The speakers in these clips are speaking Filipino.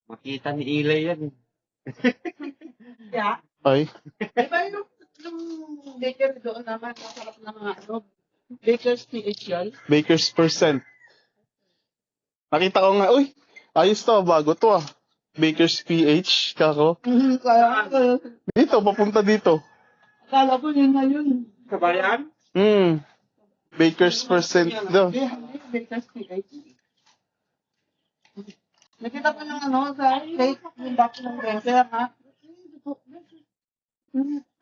Makita ni Ilay yan. Yeah. Ay, Diba yung baker doon naman, masarap na mga baker's PH yun. Baker's Percent. Nakita ko nga, uy, ayos to, bago to ah. Baker's PH, kako. Kaya Dito, papunta dito. akala ko yun na yun. Kabayan? Baker's Percent daw. Baker's PH. Nakita ko ng sa plate, yung back ng baker, ha?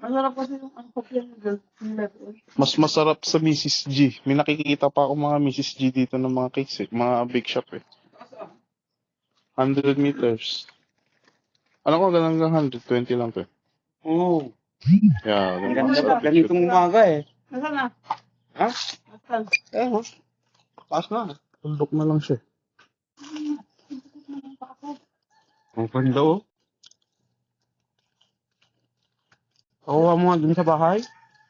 Masarap kasi yung kopya ng girl. Mas masarap sa Mrs. G. May nakikita pa ako mga Mrs. G dito ng mga cakes eh. Mga bake shop eh. 100 meters. Alam ko ganun hanggang 120 lang to eh. Oo. Yeah, Ang ganun ganda masarap. pa. Ganitong umaga eh. Nasaan na? Ha? Nasaan? Eh, taas na. Tuldok na lang siya. Ang ganda oh. Kakuha mo nga dun sa bahay.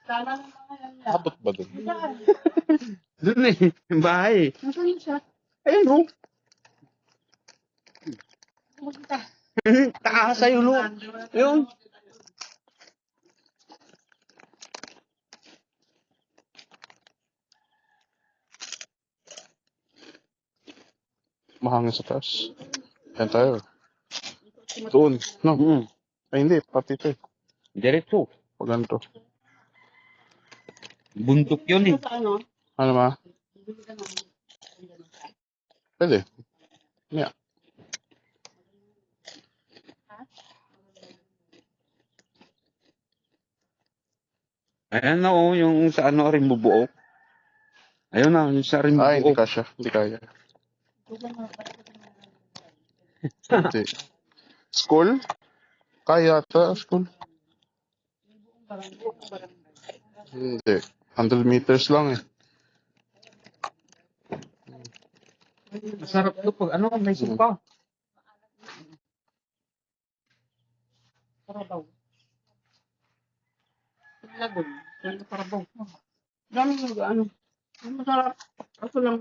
Sana ng mga yan. Abot ba dun? Saan? Dun eh. Yung bahay. Nasaan siya? Ayun oh. Pumunta. Taas sa'yo lo. Yun. Mahangin sa taas. Yan tayo. Doon. No. Ay hindi, pati ito eh. Diretso. Pag ganito. Bundok yun eh. Sa ano? Ano ma? Pwede. Yeah. Ayan na oh, yung sa ano rin bubuo. Ayun na, yung sa rin Ay, hindi bubuo. kasya. Hindi kaya. Hindi. School? Kaya ata, school. Hindi. 100 meters lang eh. Masarap to pag ano, may sumpa. Parabaw. Lagon. Parabaw. Dami yung ano. Masarap. Ako lang.